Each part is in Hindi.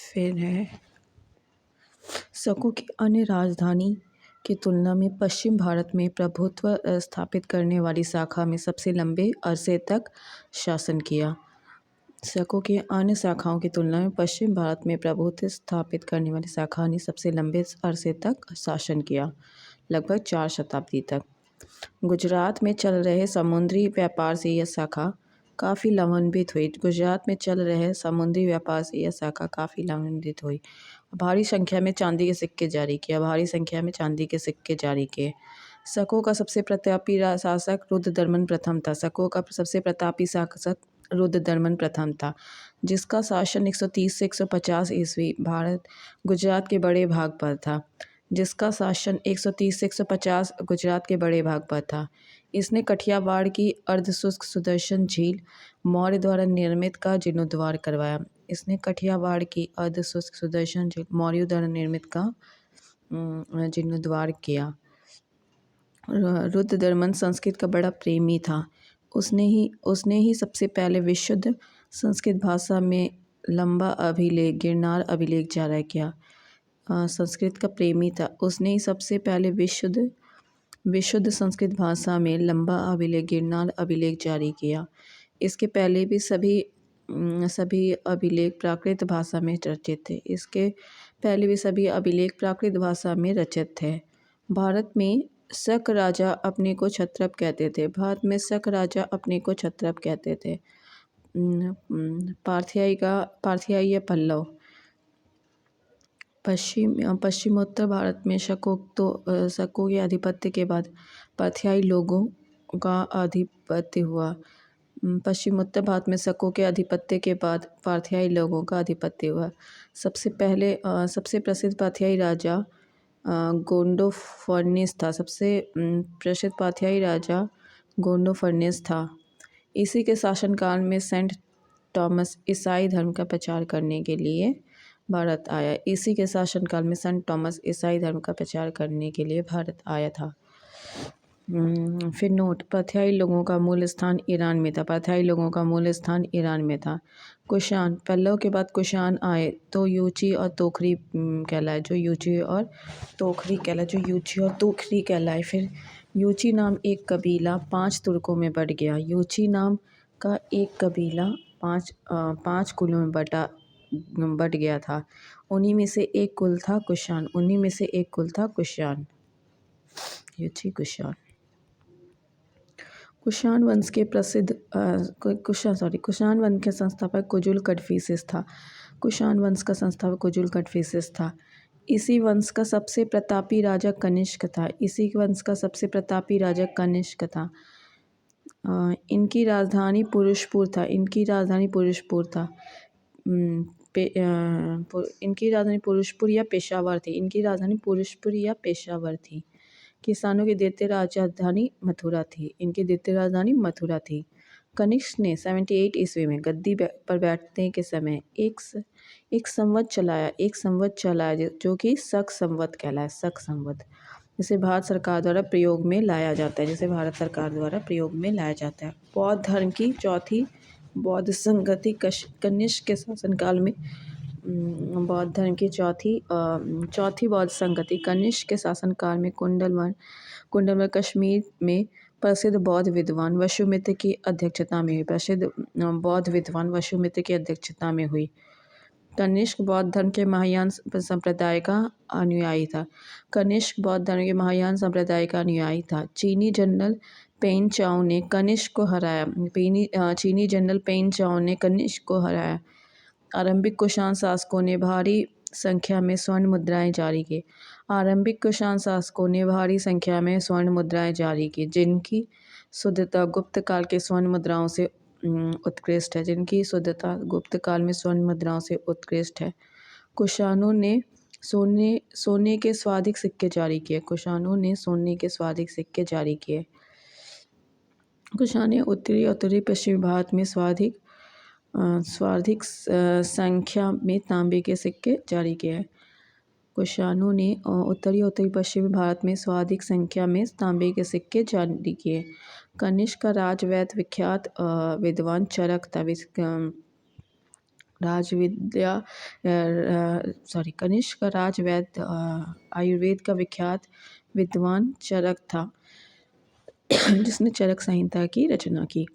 फिर है शकों की अन्य राजधानी की तुलना में पश्चिम भारत में प्रभुत्व स्थापित करने वाली शाखा में सबसे लंबे अरसे तक शासन किया। शकों की अन्य शाखाओं की तुलना में पश्चिम भारत में प्रभुत्व स्थापित करने वाली शाखा ने सबसे लंबे अरसे तक शासन किया, लगभग 4 शताब्दी तक। गुजरात में चल रहे समुद्री व्यापार से यह शाखा काफ़ी लाभान्वित हुई। गुजरात में चल रहे समुद्री व्यापार से यह शाखा काफ़ी लाभान्वित हुई। भारी संख्या में चांदी के सिक्के जारी किया। भारी संख्या में चांदी के सिक्के जारी किए। शकों का सबसे प्रतापी शासक रुद्रदमन प्रथम था। शकों का सबसे प्रतापी शासक रुद्रदमन प्रथम था, जिसका शासन 130 से 150 ईस्वी भारत गुजरात के बड़े भाग पर था। जिसका शासन 130 से 150 गुजरात के बड़े भाग पर था। इसने कठियावाड़ की अर्धशुष्क सुदर्शन झील मौर्य द्वारा निर्मित का जीर्णोद्धार करवाया। इसने कठियावाड़ की अर्धशुष्क सुदर्शन झील मौर्य द्वारा निर्मित का जीर्णोद्धार किया। रुद्रदमन संस्कृत का बड़ा प्रेमी था। उसने ही सबसे पहले विशुद्ध संस्कृत भाषा में लंबा अभिलेख गिरनार अभिलेख जारी किया। संस्कृत का प्रेमी था। उसने ही सबसे पहले विशुद्ध संस्कृत भाषा में लंबा अभिलेख गिरनार अभिलेख जारी किया। इसके पहले भी सभी अभिलेख प्राकृत भाषा में रचित थे। इसके पहले भी सभी अभिलेख प्राकृत भाषा में रचित थे। भारत में शक राजा अपने को क्षत्रप कहते थे। भारत में शक राजा अपने को क्षत्रप कहते थे। पार्थियाई या पल्लव। पश्चिमोत्तर भारत में शकों के आधिपत्य के बाद पार्थियाई लोगों का आधिपत्य हुआ। पश्चिमोत्तर भारत में शकों के आधिपत्य के बाद पार्थियाई लोगों का आधिपत्य हुआ। सबसे प्रसिद्ध पार्थियाई राजा गोंडोफोर्निस था। सबसे प्रसिद्ध पार्थियाई राजा गोंडोफोर्निस था। इसी के शासनकाल में सेंट थॉमस ईसाई धर्म का प्रचार करने के लिए भारत आया। इसी के शासनकाल में सेंट थॉमस ईसाई धर्म का प्रचार करने के लिए भारत आया था। फिर नोट, पार्थियाई लोगों का मूल स्थान ईरान में था। पार्थियाई लोगों का मूल स्थान ईरान में था। कुषाण, पल्लव के बाद कुषाण आए तो यूची और तोखरी कहलाए। जो यूची और तोखरी कहलाए। फिर यूची नाम एक कबीला 5 तुर्कों में बट गया। यूची नाम का एक कबीला 5 कुलों में बट गया था। उन्हीं में से एक कुल था कुषाण। यूची कुषाण। कुषाण वंश के संस्थापक कुजुल कडफिसेस था। कुषाण वंश का संस्थापक कुजुल कडफिसेस था। इसी वंश का सबसे प्रतापी राजा कनिष्क था। इनकी राजधानी पुरुषपुर था। इनकी राजधानी पुरुषपुर या पेशावर थी। किसानों की द्वितीय राजधानी मथुरा थी। कनिष्क ने 78 ईस्वी में गद्दी पर बैठने के समय एक संवत चलाया जो कि शक संवत कहलाया। शक संवत, जिसे भारत सरकार द्वारा प्रयोग में लाया जाता है। बौद्ध धर्म की चौथी बौद्ध संगति कनिष्क के शासनकाल में चौथी बौद्ध संगति कनिष्क के शासनकाल में कुंडलवन कश्मीर में प्रसिद्ध बौद्ध विद्वान वसुमित्र की अध्यक्षता में हुई। कनिष्क बौद्ध धर्म के महायान संप्रदाय का अनुयायी था। चीनी जनरल पेंग चाओ ने कनिष्क को हराया। आरंभिक कुषाण शासकों ने भारी संख्या में स्वर्ण मुद्राएं जारी की। जिनकी शुद्धता गुप्त काल के स्वर्ण मुद्राओं से उत्कृष्ट है। कुषाणों ने सोने के स्वाधिक सिक्के जारी किए। कुषाण ने उत्तरी और उत्तरी पश्चिमी भारत में स्वाधिक संख्या में तांबे के सिक्के जारी किए। कुषाणों ने उत्तरी उत्तरी पश्चिमी भारत में स्वाधिक संख्या में तांबे के सिक्के जारी किए। कनिष्क का राजवैद्य विख्यात विद्वान चरक था। कनिष्क का राजवैद्य आयुर्वेद का विख्यात विद्वान चरक था जिसने चरक संहिता की रचना की।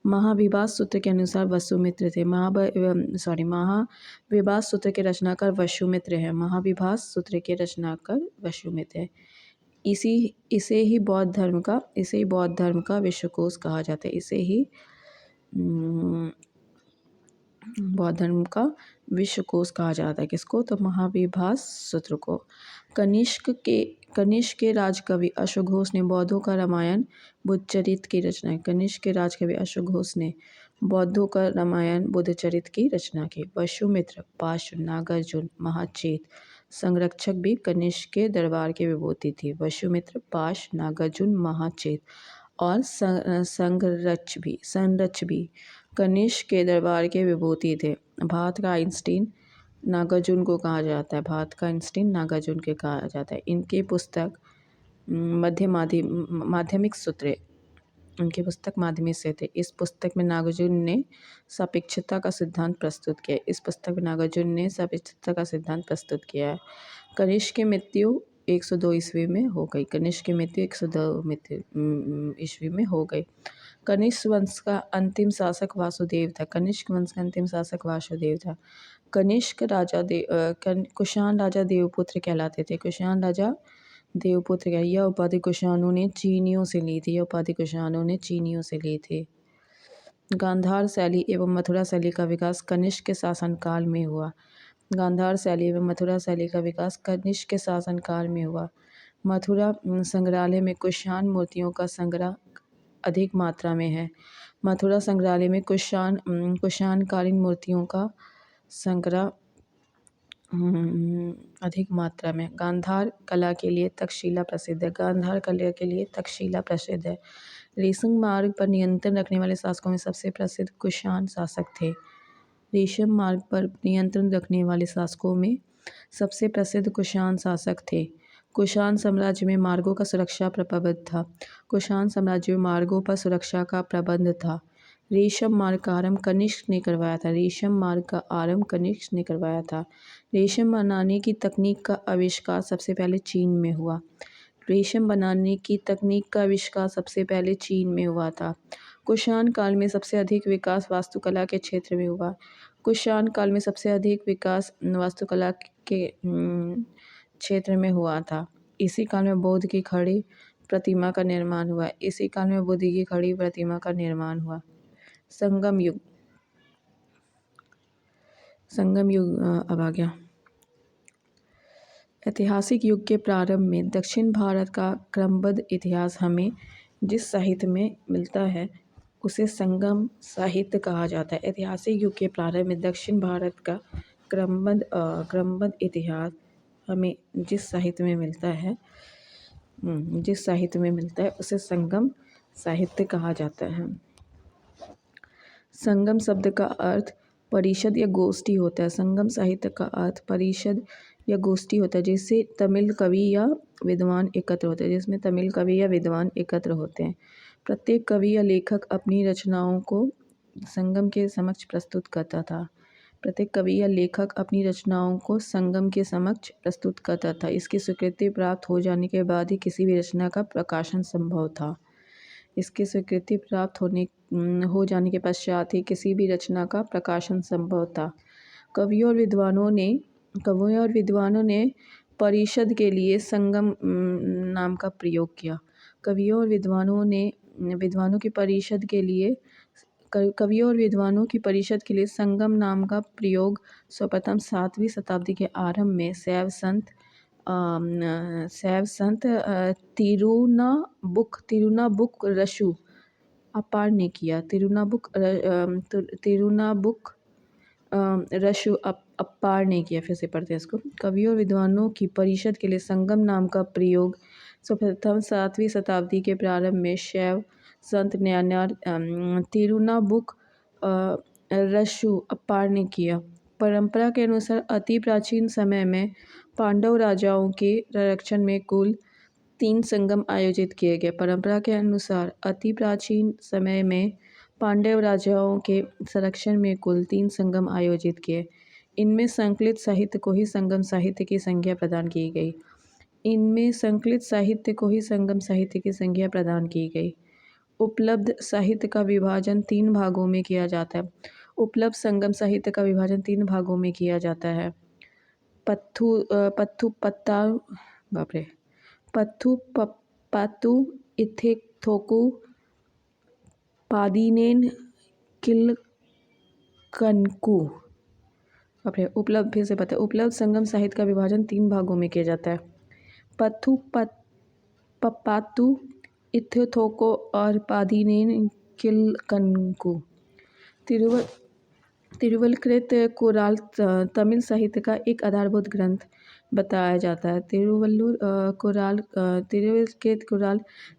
महाविभास सूत्र के अनुसार वसुमित्र थे। महाविभास सूत्र के रचनाकार वसुमित्र है। महाविभास सूत्र के रचनाकार वसुमित्र है। इसे ही बौद्ध धर्म का विश्वकोश कहा जाता है। इसे ही बौद्ध धर्म का विश्वकोश कहा जाता है। किसको? तो महाविभास सूत्र को। कनिष्क के राजकवि अश्वघोष ने बौद्धों का रामायण बुद्धचरित की रचना की। कनिष्क के राजकवि अश्वघोष ने बौद्धों का रामायण बुद्धचरित की रचना की। वसुमित्र, पाशु, नागार्जुन, महाचेत संरक्षक भी कनिष्क के दरबार की विभूति थी। वसुमित्र, पाश, नागार्जुन, महाचेत और संरक्ष भी कनिष्क के दरबार के विभूति थे। भारत का आइंस्टीन नागार्जुन को कहा जाता है। भारत का आइंस्टीन नागार्जुन के कहा जाता है। इनकी पुस्तक माध्यमिक सूत्र, उनकी पुस्तक माध्यमिक से थे। इस पुस्तक में नागार्जुन ने सापेक्षता का सिद्धांत प्रस्तुत किया। इस पुस्तक में नागार्जुन ने सापेक्षता का सिद्धांत प्रस्तुत किया है। कनिष्क की मृत्यु 102 ईस्वी में हो गई। कनिष्क की मृत्यु 102 ईस्वी में हो गई। कनिष्क वंश का अंतिम शासक वासुदेव था। कनिष्क वंश का अंतिम शासक वासुदेव था। कनिष्क राजा कुषाण राजा देवपुत्र कहलाते थे। कुषाण राजा देवपुत्र का यह उपाधि कुषाणों ने चीनियों से ली थी। यह उपाधि कुषाणों ने चीनियों से ली थी। गांधार शैली एवं मथुरा शैली का विकास कनिष्क के शासनकाल में हुआ। गांधार शैली एवं मथुरा शैली का विकास कनिष्क के शासनकाल में हुआ। मथुरा संग्रहालय में कुषाण मूर्तियों का संग्रह अधिक मात्रा में है। मथुरा संग्रहालय में कुषाणकालीन मूर्तियों का संग्रह अधिक मात्रा में। गांधार कला के लिए तक्षशिला प्रसिद्ध है। गांधार कला के लिए तक्षशिला प्रसिद्ध है। रेशम मार्ग पर नियंत्रण रखने वाले शासकों में सबसे प्रसिद्ध कुषाण शासक थे। रेशम मार्ग पर नियंत्रण रखने वाले शासकों में सबसे प्रसिद्ध कुषाण शासक थे। कुषाण साम्राज्य में मार्गों का सुरक्षा प्रबंध था। कुषाण साम्राज्य में मार्गों पर सुरक्षा का प्रबंध था। रेशम मार्ग का आरंभ कनिष्क ने करवाया था। रेशम मार्ग का आरंभ कनिष्क ने करवाया था। रेशम बनाने की तकनीक का आविष्कार सबसे पहले चीन में हुआ। रेशम बनाने की तकनीक का आविष्कार सबसे पहले चीन में हुआ था। कुषाण काल में सबसे अधिक विकास वास्तुकला के क्षेत्र में हुआ। कुषाण काल में सबसे अधिक विकास वास्तुकला के क्षेत्र में हुआ था। इसी काल में बौद्ध की खड़ी प्रतिमा का निर्माण हुआ। इसी काल में बुद्ध की खड़ी प्रतिमा का निर्माण हुआ। संगम युग अब आ गया। ऐतिहासिक युग के प्रारंभ में दक्षिण भारत का क्रमबद्ध इतिहास हमें जिस साहित्य में मिलता है उसे संगम साहित्य कहा जाता है। ऐतिहासिक युग के प्रारंभ में दक्षिण भारत का क्रमबद्ध इतिहास हमें जिस साहित्य में मिलता है उसे संगम साहित्य कहा जाता है। संगम शब्द का अर्थ परिषद या गोष्ठी होता है। संगम साहित्य का अर्थ परिषद या गोष्ठी होता है जिसमें तमिल कवि या विद्वान एकत्र होते हैं। प्रत्येक कवि या लेखक अपनी रचनाओं को संगम के समक्ष प्रस्तुत करता था। इसकी स्वीकृति प्राप्त हो जाने के बाद ही किसी भी रचना का प्रकाशन संभव था। इसकी स्वीकृति प्राप्त हो जाने के पश्चात ही किसी भी रचना का प्रकाशन संभव था। कवियों और विद्वानों ने परिषद के लिए संगम नाम का प्रयोग किया। कवियों और विद्वानों की परिषद के लिए संगम नाम का प्रयोग सर्वप्रथम 7वीं शताब्दी के आरंभ में शैव संत तिरुनाबुक रशु अपार ने किया। फिर से पढ़ते हैं इसको। कवियों और विद्वानों की परिषद के लिए संगम नाम का प्रयोग सर्वप्रथम 7वीं शताब्दी के प्रारंभ में शैव संत तिरुनाबुक रशु अपार ने किया। परंपरा के अनुसार अति प्राचीन समय में पांडव राजाओं के संरक्षण में कुल 3 संगम आयोजित किए गए। परंपरा के अनुसार अति प्राचीन समय में पांडव राजाओं के संरक्षण में कुल 3 संगम आयोजित किए। इनमें संकलित साहित्य को ही संगम साहित्य की संज्ञा प्रदान की गई। इनमें संकलित साहित्य को ही संगम साहित्य की संज्ञा प्रदान की गई। उपलब्ध साहित्य का विभाजन 3 भागों में किया जाता है। उपलब्ध संगम साहित्य का विभाजन 3 भागों में किया जाता है। पत्थु पत्ता बाप रे पत्थु पत्तु इथेथोकु पादीनेन किलकनकु। बाप रे उपलब्ध फिर से पता है। उपलब्ध संगम साहित्य का विभाजन 3 भागों में किया जाता है। पत्थु पप्पातु इथेथोको और पादीनेन किलकनकु। तिरुवल्लुवर कुराल तमिल साहित्य का एक आधारभूत ग्रंथ बताया जाता है। तिरुवल्लुवर कुराल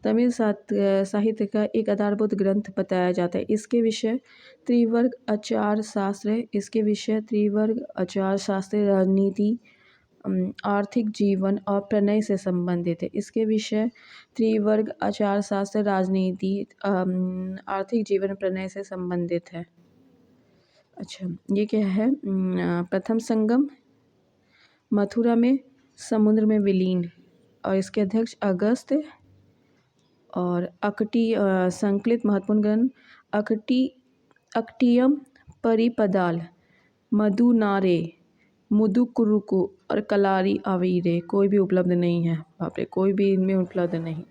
तमिल साहित्य का एक आधारभूत ग्रंथ बताया जाता है। इसके विषय त्रिवर्ग आचार शास्त्र है। इसके विषय त्रिवर्ग आचार शास्त्र राजनीति, आर्थिक जीवन और प्रणय से संबंधित है। इसके विषय त्रिवर्ग आचार शास्त्र राजनीति, आर्थिक जीवन, प्रणय से संबंधित है। अच्छा, ये क्या है? प्रथम संगम मथुरा में समुद्र में विलीन, और इसके अध्यक्ष अगस्त। और अकटी संकलित महत्वपूर्ण ग्रंथ अकटियम परिपदाल, मधुनारे, मुदुकुरुकु और कलारी आवीरे। कोई भी उपलब्ध नहीं है। बाप रे, कोई भी इनमें उपलब्ध नहीं।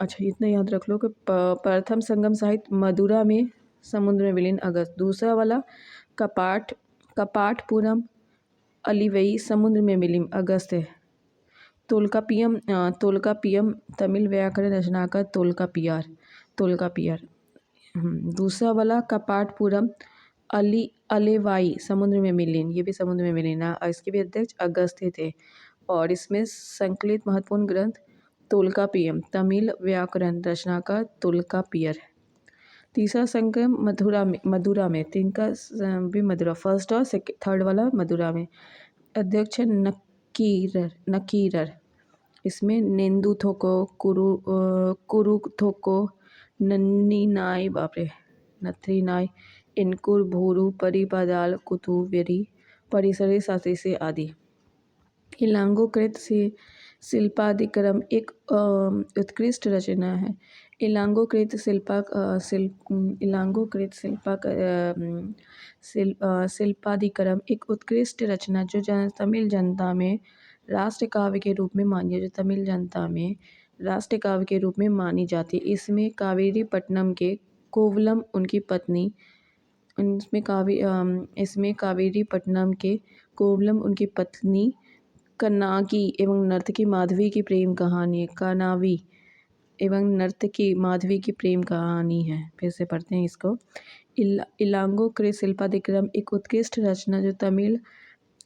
अच्छा, इतना याद रख लो कि प्रथम संगम साहित्य मदुरा में समुद्र में विलीन अगस्त। दूसरा वाला कपाटपुरम अलिवई समुद्र में विलीन अगस्त है। तोल्कापियम तमिल व्याकरण रचनाकार तोल्कापियर। दूसरा वाला कपाटपुरम अलेवाई समुद्र में विलीन, ये भी समुद्र में विलीन है और इसके भी अध्यक्ष अगस्त्य थे। और इसमें संकलित महत्वपूर्ण ग्रंथ तोल्कापियम तमिल व्याकरण रचनाकार तोल्कापियर। तीसरा संगम मदुरा में, तीन का भी मदुरा, फर्स्ट और थर्ड वाला मदुरा में। अध्यक्ष नकीरर। इसमें नेंदुथोको, कुरुथोको, नन्नीनाई, बाप रे, नथरीनाई, इनकुर, भूरु, परिपादाल, कुतुवेरी, परिसरे शास्त्री से आदि। इलांगोकृत शिल्पादिक्रम एक उत्कृष्ट रचना है। इलांगोकृत शिल्पादिक्रम एक उत्कृष्ट रचना जो तमिल जनता में राष्ट्र काव्य के रूप में मानी जाती है। इसमें कावेरीपट्टनम के कोवलम उनकी पत्नी कन्नागी एवं नर्तकी माधवी की प्रेम कहानी है। फिर से पढ़ते हैं इसको। इलांगो कृत शिल्पादिक्रम एक उत्कृष्ट रचना जो तमिल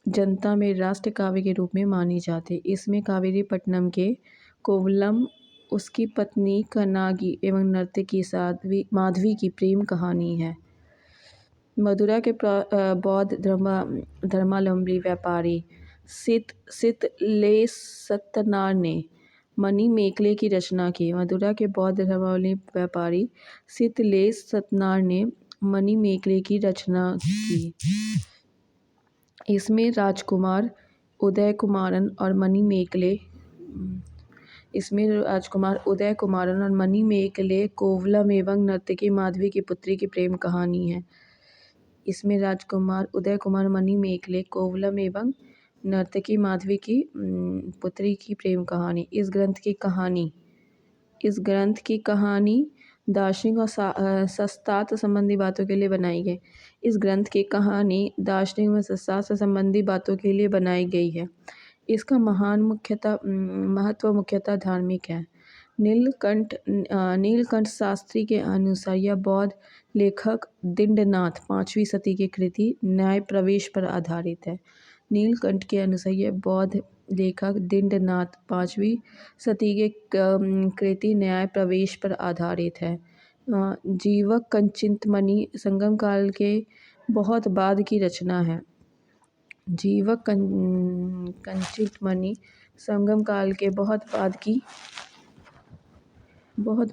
जनता में राष्ट्र काव्य के रूप में मानी जाती है। इसमें कावेरीपट्टनम के कोवलम, उसकी पत्नी कन्नागी एवं नर्तकी माधवी की प्रेम कहानी है। मदुरा के बौद्ध धर्मावलंबी व्यापारी सितलेसत्तनार ने मणिमेखले की रचना की। मदुरा के बौद्ध धर्मावलंबी व्यापारी सितलेसत्तनार ने मणिमेखले की रचना की। इसमें राजकुमार उदयकुमारन और मणिमेखले कोवलम एवं नर्तकी माधवी की पुत्री की प्रेम कहानी है। इसमें राजकुमार उदयकुमार मणिमेखले कोवलम एवं नर्तकी माधवी की पुत्री की प्रेम कहानी। इस ग्रंथ की कहानी दार्शनिक और शास्त्रार्थ संबंधी बातों के लिए बनाई गई। इस ग्रंथ की कहानी दार्शनिक व शास्त्र संबंधी बातों के लिए बनाई गई है। इसका महत्व मुख्यतः धार्मिक है। नीलकंठ शास्त्री के अनुसार यह बौद्ध लेखक दिंडनाथ 5वीं शती की कृति न्याय प्रवेश पर आधारित है। नीलकंठ के अनुसार यह बौद्ध लेखक दिंडनाथ 5वीं शती के कृति न्याय प्रवेश पर आधारित है। जीवक कंचितमणि संगम काल के बहुत बाद की रचना है। जीवक कंचित मणि संगम काल के बहुत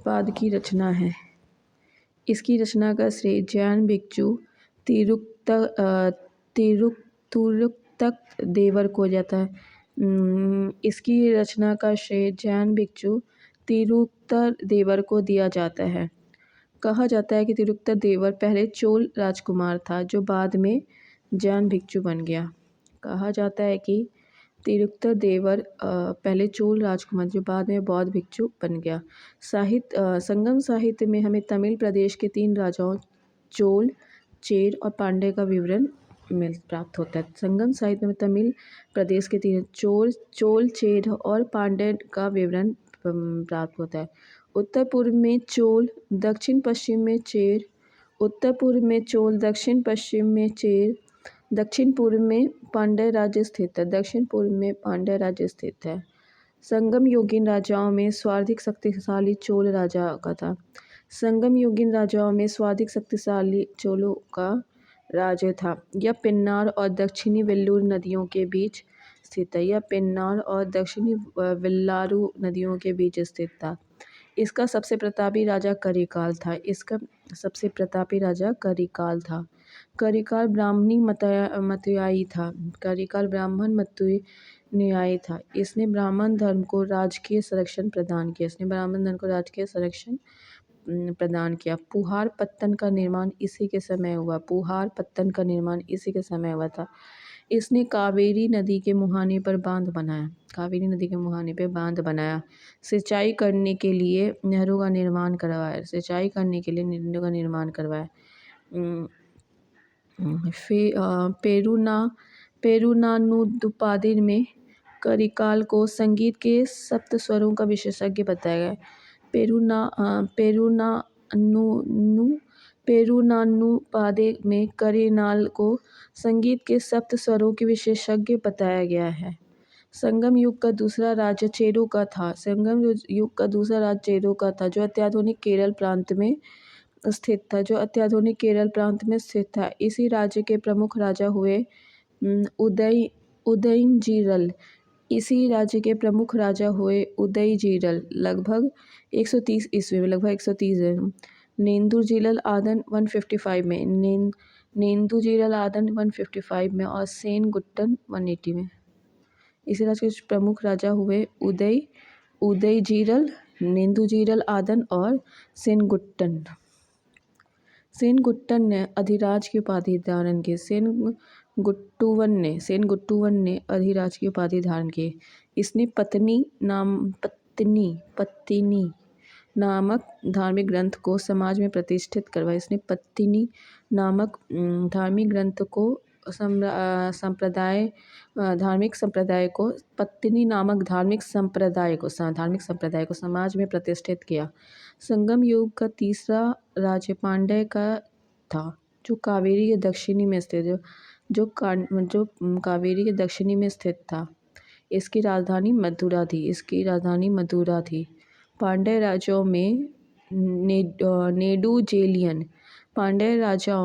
बाद की रचना है। इसकी रचना का श्रेय जैन भिक्षु तिरुक्तक देवर को जाता है। इसकी रचना का श्रेय जैन भिक्षु तिरुक्तर देवर को दिया जाता है। कहा जाता है कि तिरुक्तर देवर पहले चोल राजकुमार था जो बाद में जैन भिक्षु बन गया। कहा जाता है कि तिरुक्तर देवर पहले चोल राजकुमार जो बाद में बौद्ध भिक्षु बन गया। संगम साहित्य में हमें तमिल प्रदेश के 3 राजाओं चोल, चेर और पांड्य का विवरण प्राप्त होता है। संगम साहित्य में तमिल प्रदेश के 3 चोल, चेर और पांड्य का विवरण प्राप्त होता है। उत्तर पूर्व में चोल, दक्षिण पश्चिम में चेर, उत्तर पूर्व में चोल, दक्षिण पश्चिम में चेर, दक्षिण पूर्व में पांड्य राज्य स्थित है। दक्षिण पूर्व में पांड्य राज्य स्थित है। संगम युगीन राजाओं में सर्वाधिक शक्तिशाली चोल राजा का था। संगम युगीन राजाओं में सर्वाधिक शक्तिशाली चोलों का राज्य था। यह पेन्नार और दक्षिणी वेल्लूर नदियों के बीच स्थित है। यह पेन्नार और दक्षिणी वेल्लारू नदियों के बीच स्थित था। इसका सबसे प्रतापी राजा करिकाल था। करिकाल ब्राह्मणी मतनुयायी था। करिकाल ब्राह्मण मतनुयायी था। इसने ब्राह्मण धर्म को राजकीय संरक्षण प्रदान किया। पुहार पत्तन का निर्माण इसी के समय हुआ था। इसने कावेरी नदी के मुहाने पर बांध बनाया। सिंचाई करने के लिए नहरों का निर्माण करवाया। पेरुनानुपादिन में करिकाल को संगीत के सप्त स्वरों का विशेषज्ञ बताया गया। पेरुनानुपादे में करिनाल को संगीत के सप्त स्वरों के विशेषज्ञ बताया गया है। संगम युग का दूसरा राज्य चेरों का था जो अत्याधुनिक केरल प्रांत में स्थित था। इसी राज्य के प्रमुख राजा हुए उदयजीरल लगभग 130 ईस्वी में। नेदुजिरल आदन 155 में और सेनगुट्टन 180 में। इसी राज्य के प्रमुख राजा हुए उदयजीरल, नेदुजिरल आदन और सेनगुट्टन। सेनगुट्टन ने अधिराज की उपाधि धारण की। सेनगुट्टुवन ने अधिराज की उपाधि धारण की। इसने पत्तिनी नामक धार्मिक ग्रंथ को समाज में प्रतिष्ठित करवाया। धार्मिक संप्रदाय को समाज में प्रतिष्ठित किया। संगम युग का तीसरा राज्य पांड्य का था जो कावेरी के दक्षिणी में स्थित था। इसकी राजधानी मदुरा थी। पांड्य राजाओं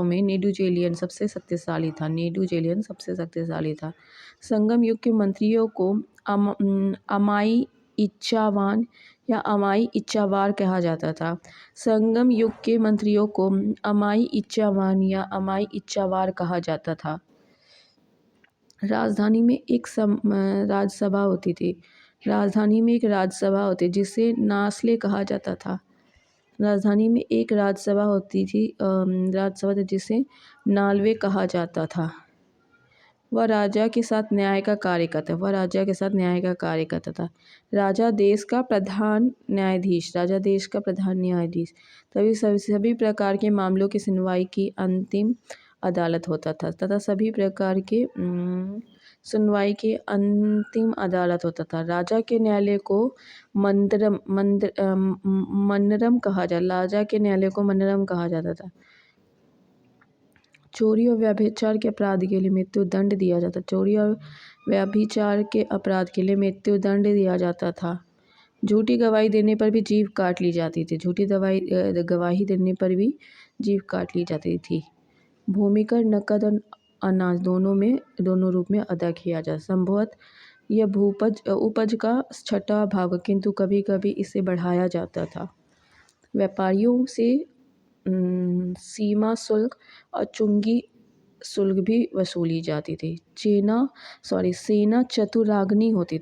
में नेडुजेलियन सबसे शक्तिशाली था। संगम युग के मंत्रियों को अमाई इच्छावान या अमाई इच्छावार कहा जाता था। संगम युग के मंत्रियों को अमाई इच्छावान या अमाई इच्छावार कहा जाता था। राजधानी में एक राजसभा होती थी जिसे नास्ले कहा जाता था। जिसे नाल्वे कहा जाता था। वह राजा के साथ न्याय का कार्य करता था। राजा देश का प्रधान न्यायाधीश सभी प्रकार के मामलों की सुनवाई की अंतिम अदालत होता था राजा के न्यायालय को मन्नरम कहा जाता था। चोरी और व्यभिचार के अपराध के लिए मृत्युदंड दिया जाता था। झूठी गवाही देने पर भी जीभ काट ली जाती थी। भूमिकर, नकद और अनाज दोनों रूप में अदा किया जा। संभवत यह उपज का छठा भाग, किंतु कभी कभी इसे बढ़ाया जाता था। व्यापारियों से सीमा शुल्क और चुंगी शुल्क भी वसूली जाती थी। सेना चतुर्गनी होती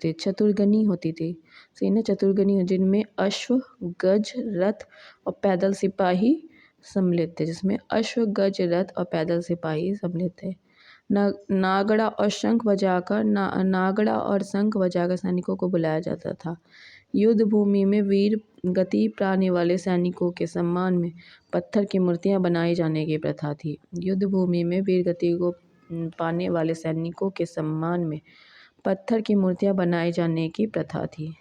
थी। सेना चतुर्गनी जिनमें अश्व, गज, रथ और पैदल सिपाही सम्मिलित थे नागड़ा और शंख बजाकर सैनिकों को बुलाया जाता था। युद्ध भूमि में वीर गति पाने वाले सैनिकों के सम्मान में पत्थर की मूर्तियां बनाई जाने की प्रथा थी। युद्ध भूमि में वीर गति को पाने वाले सैनिकों के सम्मान में पत्थर की मूर्तियां बनाई जाने की प्रथा थी।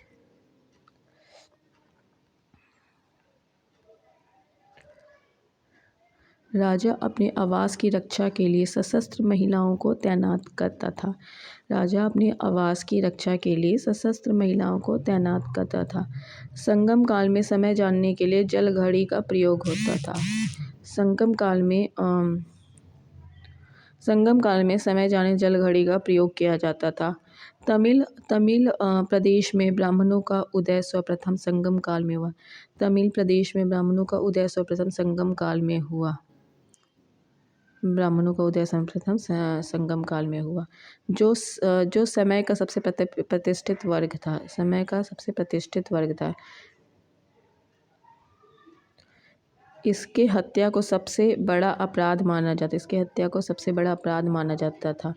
राजा अपने आवास की रक्षा के लिए सशस्त्र महिलाओं को तैनात करता था। संगम काल में समय जानने के लिए जल घड़ी का प्रयोग होता था। संगम काल में समय जानने जल घड़ी का प्रयोग किया जाता था। तमिल प्रदेश में ब्राह्मणों का उदय सर्वप्रथम संगम काल में हुआ। जो समय का सबसे प्रतिष्ठित वर्ग था। इसके हत्या को सबसे बड़ा अपराध माना जाता था।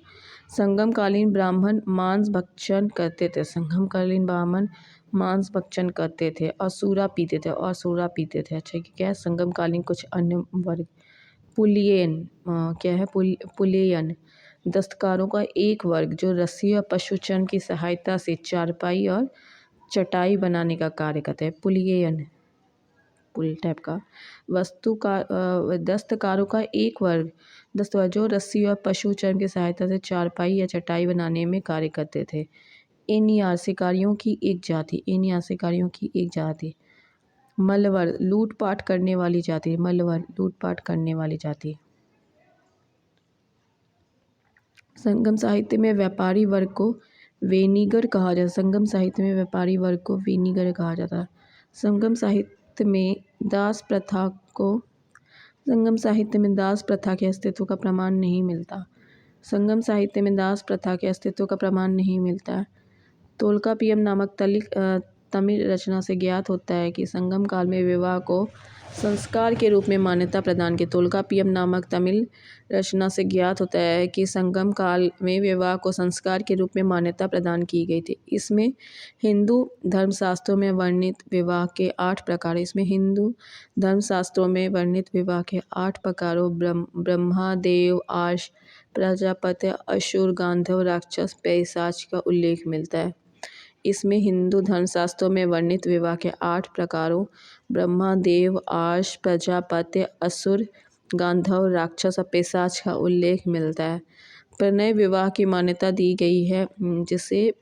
संगमकालीन ब्राह्मण मांस भक्षण करते थे और सूरा पीते थे। अच्छा, क्या है संगमकालीन कुछ अन्य वर्ग? पुलेयन दस्तकारों का एक वर्ग जो रस्सी और पशुचर्म की सहायता से चारपाई और चटाई बनाने का कार्य करते हैं। पुल टाइप का दस्तकारों का एक वर्ग जो रस्सी और पशुचर्म की सहायता से चारपाई या चटाई बनाने में कार्य करते थे। एनियार शिकारियों की एक जाति। मलवर लूटपाट करने वाली जाति। संगम साहित्य में व्यापारी वर्ग को वेनिगर कहा जाता। संगम साहित्य में दास प्रथा के अस्तित्व का प्रमाण नहीं मिलता। तोल्कापियम नामक तमिल रचना से ज्ञात होता है कि संगम काल में विवाह को संस्कार के रूप में मान्यता प्रदान की गई थी। इसमें हिंदू धर्मशास्त्रों में वर्णित विवाह के 8 प्रकारों ब्रह्मा, देव, आर्ष, प्रजापति, असुर, गांधर्व, राक्षस, पैशाच का उल्लेख मिलता है। इसमें हिंदू धर्मशास्त्रों में वर्णित विवाह के 8 प्रकारों ब्रह्मा, देव, आर्ष, प्रजापति, असुर, गांधर्व, राक्षस और पैशाच का उल्लेख मिलता है। प्रणय विवाह की मान्यता दी गई है जिसे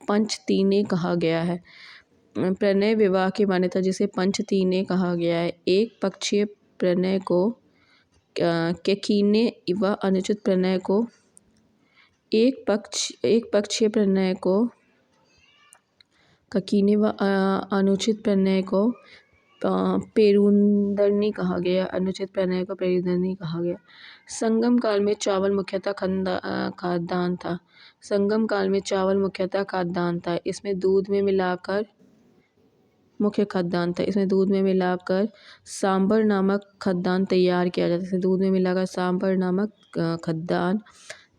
पंचतीने कहा गया है। एक पक्षीय प्रणय को केकीने व अनुचित प्रणय को पेरुंदनी कहा गया। संगम काल में चावल मुख्यतः खाद्यान्न था। इसमें दूध में मिलाकर सांबर नामक खाद्यान्न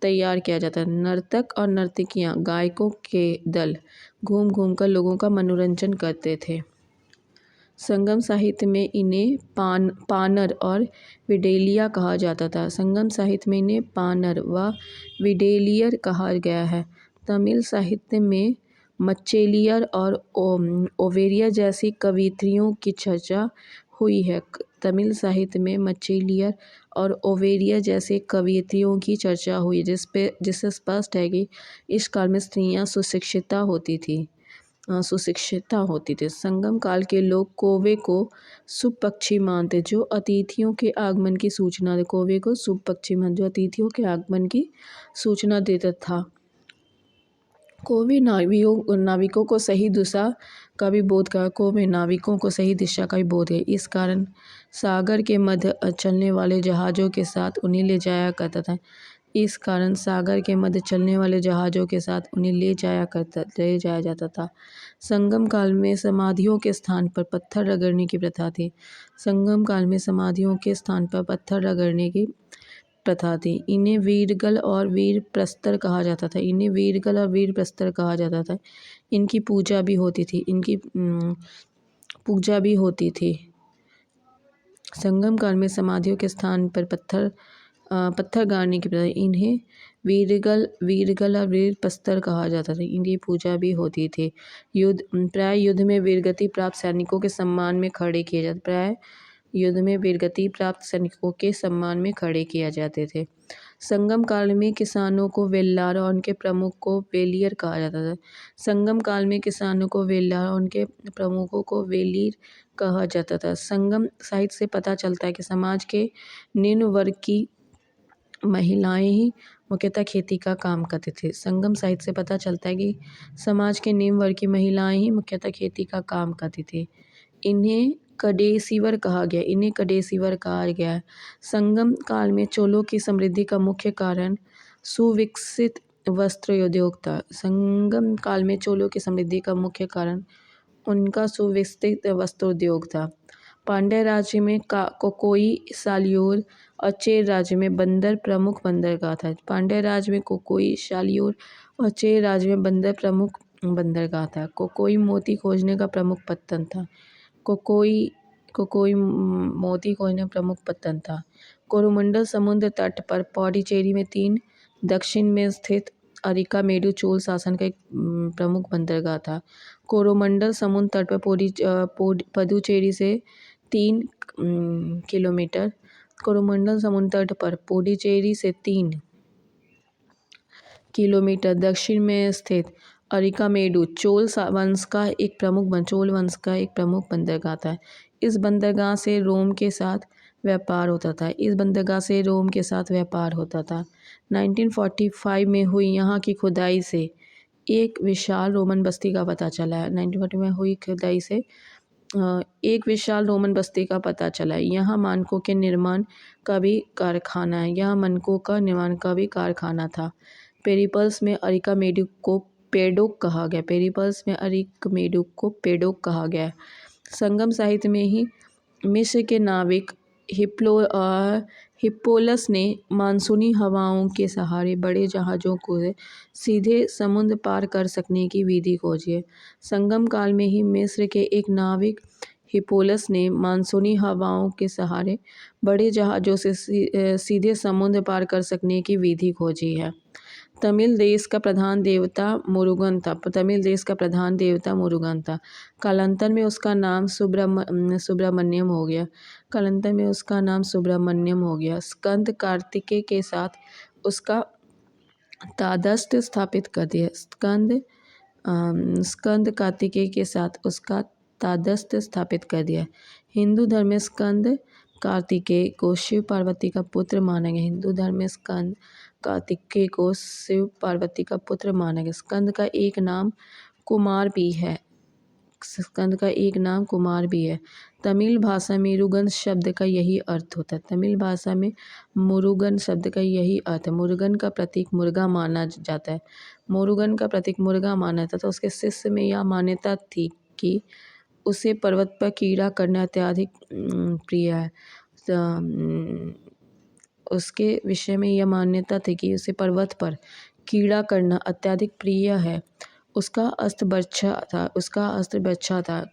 तैयार किया जाता है। नर्तक और नर्तकियां गायकों के दल घूम घूम कर लोगों का मनोरंजन करते थे। संगम साहित्य में इन्हें पानर और विडेलिया कहा जाता था। व विडेलियर कहा गया है। तमिल साहित्य में मच्चेलियर और ओवेरिया जैसी कवियत्रियों की चर्चा हुई है। जिससे स्पष्ट है कि इस काल में स्त्रियां सुशिक्षिता होती थी। सुशिक्षिता होती थी। संगम काल के लोग कौवे को शुभ पक्षी मानते, जो अतिथियों के आगमन की सूचना दे। कौवे को शुभ पक्षी मान, जो अतिथियों के आगमन की सूचना देता था। कौवे नाविकों को सही दिशा का भी बोध करा। कौवे नाविकों को सही दिशा का भी बोध है। इस कारण सागर के मध्य चलने वाले जहाज़ों के साथ उन्हें ले जाया करता था। इस कारण सागर के मध्य चलने वाले जहाज़ों के साथ उन्हें ले जाया जाता था। संगम काल में समाधियों के स्थान पर पत्थर रगड़ने की प्रथा थी। संगम काल में समाधियों के स्थान पर पत्थर रगड़ने की प्रथा थी। इन्हें वीरगल और वीर प्रस्तर कहा जाता था। इन्हें वीरगल और वीर प्रस्तर कहा जाता था। इनकी पूजा भी होती थी। पूजा भी होती थी। संगम काल में समाधियों के स्थान पर पत्थर गाड़ने की प्रथा, इन्हें वीरगल और वीर प्रस्तर कहा जाता था। इनकी पूजा भी होती थी। प्राय युद्ध में वीरगति प्राप्त सैनिकों के सम्मान में खड़े किए जाते। प्राय युद्ध में वीरगति प्राप्त सैनिकों के सम्मान में खड़े किए जाते थे। संगम काल में किसानों को वेल्लार और उनके प्रमुख को वेलियर कहा जाता था। संगम काल में किसानों को वेल्लार और उनके प्रमुखों को वेलियर कहा जाता था। संगम साहित्य से पता चलता है कि समाज के निम्न वर्ग की महिलाएं ही मुख्यतः खेती का काम करते थे। संगम साहित्य से पता चलता है कि समाज के निम्न वर्ग की महिलाएं ही मुख्यतः खेती का काम करती थी। इन्हें कडेसीवर कहा गया है। संगम काल में चोलों की समृद्धि का मुख्य कारण सुविकसित वस्त्र उद्योग था। संगम काल में चोलों की समृद्धि का मुख्य कारण उनका सुविकसित वस्त्र उद्योग था। पांड्य राज्य में कोकोई, सालियोर और चेर राज्य में बंदर प्रमुख बंदरगाह था। पांड्य राज्य में कोकोई, सालियोर और चेर राज्य में बंदर प्रमुख बंदरगाह था। कोकोई मोती खोजने का प्रमुख पत्तन था। कोकोई मोती खोजने का प्रमुख पत्तन था। कोरोमंडल समुद्र तट पर पौंडीचेरी में 3, दक्षिण में स्थित अरिकामेडु चोल शासन का एक प्रमुख बंदरगाह था। कोरोमंडल समुद्र तट पर पुडुचेरी से 3 किलोमीटर, कोरोमंडल समुद्र तट पर पुडुचेरी से 3 किलोमीटर दक्षिण में स्थित अरिकामेडु चोल वंश का एक प्रमुख बंदरगाह था। इस बंदरगाह से रोम के साथ व्यापार होता था। 1945 में हुई यहाँ की खुदाई से एक विशाल रोमन बस्ती का पता चला है। 1940 में हुई खुदाई से एक विशाल रोमन बस्ती का पता चला है। यहाँ मानकों के निर्माण का भी कारखाना था। पेरिपल्स में अरिकामेडु को पेडोक कहा गया। संगम साहित्य में ही मिस्र के नाविक हिप्पोलस ने मानसूनी हवाओं के सहारे बड़े जहाज़ों को सीधे समुद्र पार कर सकने की विधि खोजी है। संगम काल में ही मिस्र के एक नाविक हिप्पोलस ने मानसूनी हवाओं के सहारे बड़े जहाज़ों से सीधे समुद्र पार कर सकने की विधि खोजी है। तमिल देश का प्रधान देवता मुरुगन था। कालांतर में उसका नाम सुब्रमण्यम हो गया। स्कंद कार्तिकेय के साथ उसका तादस्य स्थापित कर दिया। स्कंद कार्तिकेय के साथ उसका तादस्य स्थापित कर दिया। हिंदू धर्म में स्कंद कार्तिकेय को शिव पार्वती का पुत्र माना गया। हिंदू धर्म में स्कंद कार्तिकेय को शिव पार्वती का पुत्र माना गया। स्कंद का एक नाम कुमार भी है। तमिल भाषा में मुरुगन शब्द का यही अर्थ होता है। मुरुगन का प्रतीक मुर्गा माना जाता है। तो उसके शिष्य में यह मान्यता थी कि उसे पर्वत पर कीड़ा करना अत्यधिक प्रिय है। उसके विषय में यह मान्यता थी कि उसे पर्वत पर कीड़ा करना अत्यधिक प्रिय है। उसका अस्त्र बर्छा था।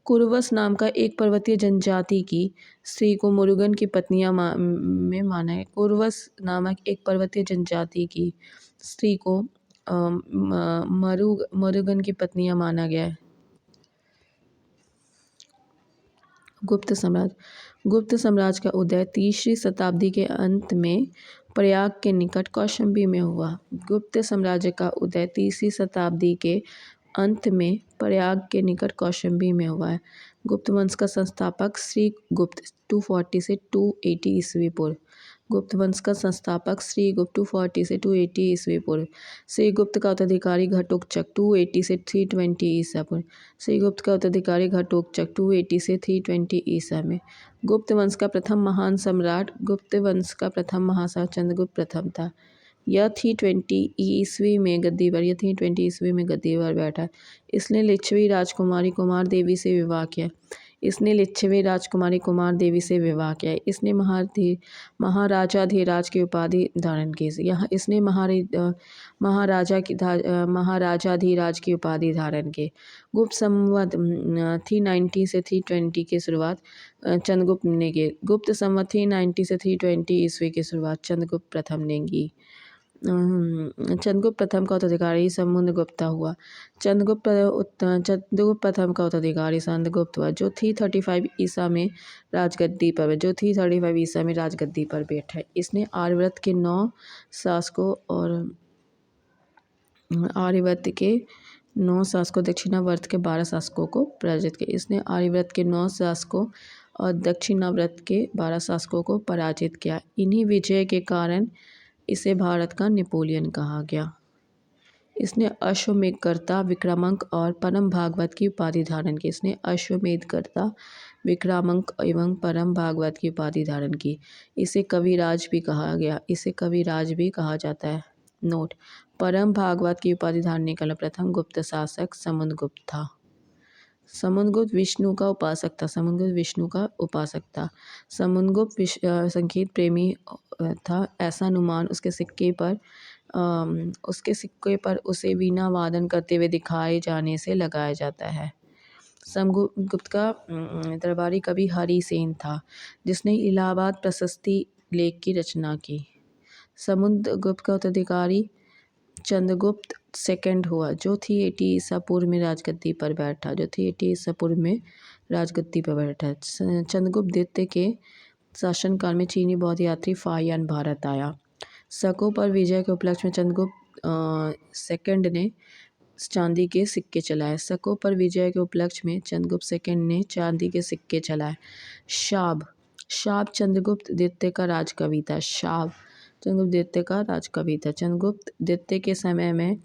कुरुवस नाम का एक पर्वतीय जनजाति की स्त्री को मुरुगन की पत्नियां में माना है। कुरुवस नामक एक पर्वतीय जनजाति की स्त्री को मुरुगन की पत्नियां माना गया है। गुप्त साम्राज्य का उदय 3वीं शताब्दी के अंत में प्रयाग के निकट कौशाम्बी में हुआ। गुप्त साम्राज्य का उदय 3वीं शताब्दी के अंत में प्रयाग के निकट कौशाम्बी में हुआ है। गुप्त वंश का संस्थापक श्री गुप्त 240 से 280 ईस्वी पूर्व। गुप्त वंश का संस्थापक श्री गुप्त 240 से 280 ईस्वी पूर्व। श्री गुप्त का उत्तराधिकारी घटोत्कच 280 से 320 ईसा पूर्व। श्री गुप्त का उत्तराधिकारी घटोत्कच 280 से 320 ईसा में। गुप्त वंश का प्रथम महान सम्राट गुप्त वंश का प्रथम महासा चंद्रगुप्त प्रथम था। यह 320 ईस्वी में गद्दी पर बैठा। इसने लिच्छवी राजकुमारी कुमार देवी से विवाह किया। इसने महाराजाधिराज की उपाधि धारण की। महाराजाधिराज की उपाधि धारण की। गुप्त संवत 390 से 320 की शुरुआत चंद्रगुप्त ने की। गुप्त संवत 390 से 320 ईस्वी की शुरुआत चंद्रगुप्त प्रथम ने की। चंद्रगुप्त प्रथम का उत्तराधिकारी समुद्रगुप्त हुआ। चंद्रगुप्त प्रथम का उत्तराधिकारी समुद्रगुप्त हुआ, जो 335 ईसा में राजगद्दी पर बैठा। इसने आर्यवर्त के 9 दक्षिणावर्त के 12 शासकों को पराजित किया। इसने आर्यवर्त के 9 शासकों और दक्षिणावर्त के 12 शासकों को पराजित किया। इन्हीं विजय के कारण इसे भारत का नेपोलियन कहा गया। इसने अश्वमेधकर्ता, विक्रमांक और परम भागवत की उपाधि धारण की। इसने अश्वमेधकर्ता, विक्रमांक एवं परम भागवत की उपाधि धारण की। इसे कविराज भी कहा जाता है। नोट: परम भागवत की उपाधि धारण करने प्रथम गुप्त शासक समुद्रगुप्त था। समुद्रगुप्त विष्णु का उपासक था। समुद्रगुप्त संगीत प्रेमी था। ऐसा अनुमान उसके सिक्के पर उसे वीणा वादन करते हुए दिखाए जाने से लगाया जाता है। समुद्रगुप्त का दरबारी कवि हरि सेन था, जिसने इलाहाबाद प्रशस्ति लेख की रचना की। समुद्रगुप्त का उत्तराधिकारी चंद्रगुप्त सेकंड हुआ, जो 380 ईसा पूर्व में राजगद्दी पर बैठा। चंद्रगुप्त द्वितीय के शासनकाल में चीनी बौद्ध यात्री फाहियान भारत आया। शकों पर विजय के उपलक्ष्य में चंद्रगुप्त सेकंड ने चांदी के सिक्के चलाए। शाब चंद्रगुप्त द्वितीय का राजकवि था। चंद्रगुप्त द्वितीय के समय में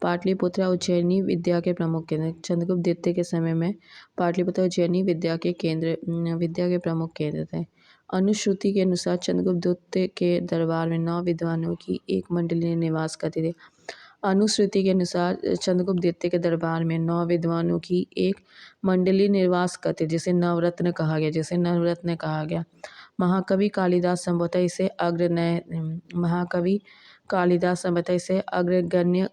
पाटलिपुत्र उज्जैनी विद्या के प्रमुख केंद्र थे। अनुश्रुति के अनुसार चंद्रगुप्त द्वितीय के दरबार में 9 विद्वानों की एक मंडली निवास करती थी। जिसे नवरत्न कहा गया। महाकवि कालिदास संभवतः इसे अग्रगण्य